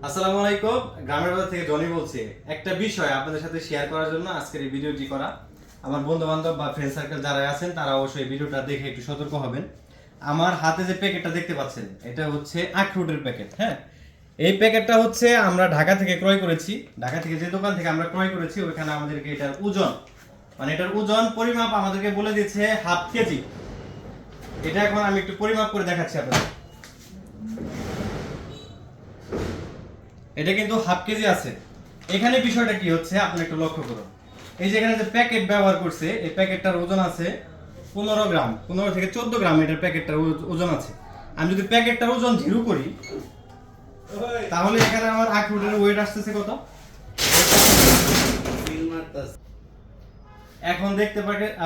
আসসালামু আলাইকুম। গ্রামের বাজার থেকে জনি বলছি। একটা বিষয় আপনাদের সাথে শেয়ার করার জন্য আজকের এই ভিডিওটি করা। আমার বন্ধু বান্ধব বা ফ্রেন্ড সার্কেল যারা আছেন তারা অবশ্যই ভিডিওটা দেখে একটু সতর্ক হবেন। আমার হাতে যে প্যাকেটটা দেখতে পাচ্ছেন এটা হচ্ছে আখরোটের প্যাকেট। হ্যাঁ, এই প্যাকেটটা হচ্ছে আমরা ঢাকা থেকে ক্রয় করেছি। ঢাকা থেকে যে দোকান থেকে আমরা ক্রয় করেছি ওইখানে আমাদেরকে এটার ওজন, মানে এটার ওজন পরিমাপ আমাদেরকে বলে দিচ্ছে হাফ কেজি। এটা এখন আমি একটু পরিমাপ করে দেখাচ্ছি আপনাদের। এটা কিন্তু হাফ কেজি আছে। এখানে বিষয়টা কি হচ্ছে আপনি একটু লক্ষ্য করুন। এই যে এখানে যে প্যাকেট ব্যবহার করছে এই প্যাকেটটার ওজন আছে 15 গ্রাম, 15 থেকে 14 গ্রাম এটার প্যাকেটটার ওজন আছে। আমি যদি প্যাকেটটার ওজন 0 করি তাহলে এখানে আমার আখরোটের ওয়েট আসতেছে কত? এখন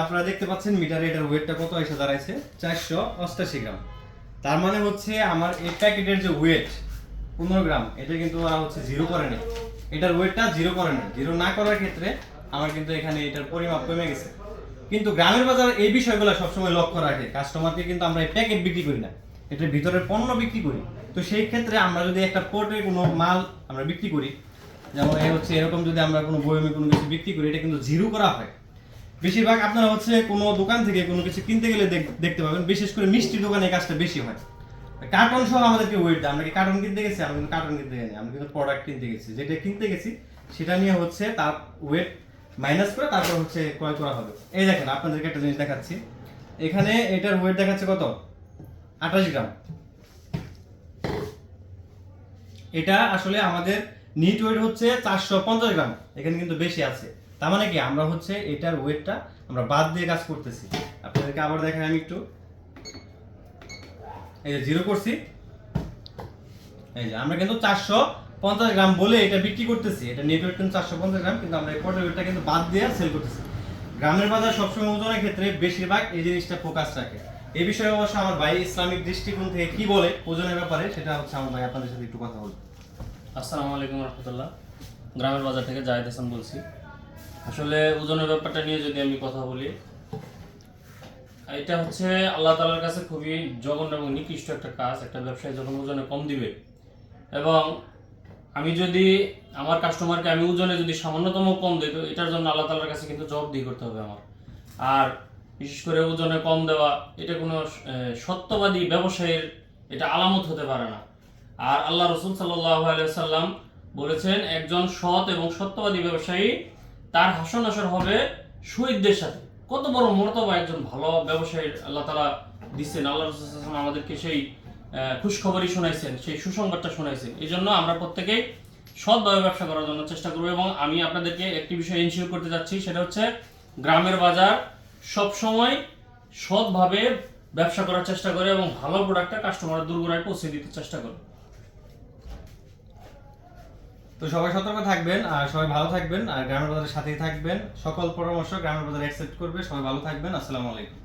আপনারা দেখতে পাচ্ছেন মিটারে এটার ওয়েটটা কত এসে দাঁড়াইছে 488 গ্রাম। তার মানে হচ্ছে আমার এই প্যাকেটের যে ওয়েট 15 গ্রাম এটা কিন্তু ওরা হচ্ছে 0 করে নেই, এটার ওয়েটটা 0 করে নেই। 0 না করার ক্ষেত্রে আমার কিন্তু এখানে এটার পরিমাপ কমে গেছে। কিন্তু গ্রামের বাজার এই বিষয়গুলো সবসময় লক্ষ্য রাখে। কাস্টমারকে কিন্তু আমরা এই প্যাকেট বিক্রি করি না, এটার ভিতরের পণ্য বিক্রি করি। তো সেই ক্ষেত্রে আমরা যদি একটা পোর্টে কোনো মাল আমরা বিক্রি করি, যেমন এই হচ্ছে এরকম যদি আমরা কোনো বয়মে কোনো কিছু বিক্রি করি এটা কিন্তু 0 করা হয়। বেশিরভাগ আপনারা হচ্ছে কোনো দোকান থেকে কোনো কিছু কিনতে গেলে দেখতে পাবেন, বিশেষ করে মিষ্টির দোকানে এই কাজটা বেশি হয়। কার্টন সহ আমাদেরকে ওয়েট দেয়। আমরা কি কার্টন কিনতে গেছি? আমরা কিন্তু কার্টন কিনতে গেছি, আমরা কিন্তু প্রোডাক্ট কিনতে গেছি। যেটা কিনতে গেছি সেটা নিয়ে হচ্ছে তার ওয়েট মাইনাস করে তারপর হচ্ছে ক্রয় করা হবে। এই দেখেন আপনাদেরকে একটা জিনিস দেখাচ্ছি। এখানে এটার ওয়েট দেখাচ্ছে কত? 28 গ্রাম। এটা আসলে আমাদের নিট ওয়েট হচ্ছে 450 গ্রাম, এখানে কিন্তু বেশি আছে। তার মানে কি আমরা হচ্ছে এটার ওয়েটটা আমরা বাদ দিয়ে কাজ করতেছি। আপনাদেরকে আবার দেখেন, আমি একটু এই যে 0 করছি, এই যে আমরা কিন্তু 450 গ্রাম বলে এটা বিক্রি করতেছি। এটা নেট ওয়েট কিন্তু 450 গ্রাম, কিন্তু আমরা এই পটের ওয়েটটা কিন্তু বাদ দিয়ে সেল করতেছি। গ্রামের বাজার সবসময় ওজনের ক্ষেত্রে বেশিরভাগ এই জিনিসটা ফোকাস রাখে। এই বিষয়ে অবশ্য আমার ভাই ইসলামিক দৃষ্টিকোণ থেকে কি বলে ওজনের ব্যাপারে সেটা হচ্ছে আমার ভাই আপনাদের সাথে একটু কথা বলবো। আসসালামু আলাইকুম রহমতুল্লাহ। গ্রামের বাজার থেকে জায়েদ হাসান বলছি। আসলে ওজনের ব্যাপারটা নিয়ে যদি আমি কথা বলি, এটা হচ্ছে আল্লাহ তাআলার কাছে খুবই জঘন্য এবং নিকৃষ্ট একটা কাজ। একটা ব্যবসায়ী যখন ওজনে কম দিবে এবং আমি যদি আমার কাস্টমারকে আমি ওজনে যদি সামান্যতম কম দিই, তো এটার জন্য আল্লাহ তাআলার কাছে কিন্তু জবাবদিহি করতে হবে আমার। আর বিশেষ করে ওজনে কম দেওয়া এটা কোনো সত্যবাদী ব্যবসায়ীর এটা আলামত হতে পারে না। আর আল্লাহ রসুল সাল্লাল্লাহু আলাইহি সাল্লাম বলেছেন, একজন সৎ এবং সত্যবাদী ব্যবসায়ী তার হাসর নাসর হবে শহীদদের সাথে। কত বড় মর্তবা একজন ভালো ব্যবসায়ীর আল্লাহ তাআলা দিচ্ছেন। আল্লাহ রসুল সাল্লাল্লাহু আলাইহি ওয়াসাল্লাম আমাদেরকে সেই খুশখবরই শোনাইছেন, সেই সুসংবাদটা শোনাইছেন। এই জন্য আমরা প্রত্যেকেই সৎভাবে ব্যবসা করার জন্য চেষ্টা করবো। এবং আমি আপনাদেরকে একটি বিষয় ইনশিওর করতে যাচ্ছি, সেটা হচ্ছে গ্রামের বাজার সবসময় সৎভাবে ব্যবসা করার চেষ্টা করে এবং ভালো প্রোডাক্টটা কাস্টমারের দোরগোড়ায় পৌঁছে দিতে চেষ্টা করে। তো সবাই সতর্ক থাকবেন আর সবাই ভালো থাকবেন আর গ্রামের বাজারের সাথেই থাকবেন। সকল পরামর্শ গ্রামের বাজার অ্যাকসেপ্ট করবে। সবাই ভালো থাকবেন। আসসালামু আলাইকুম।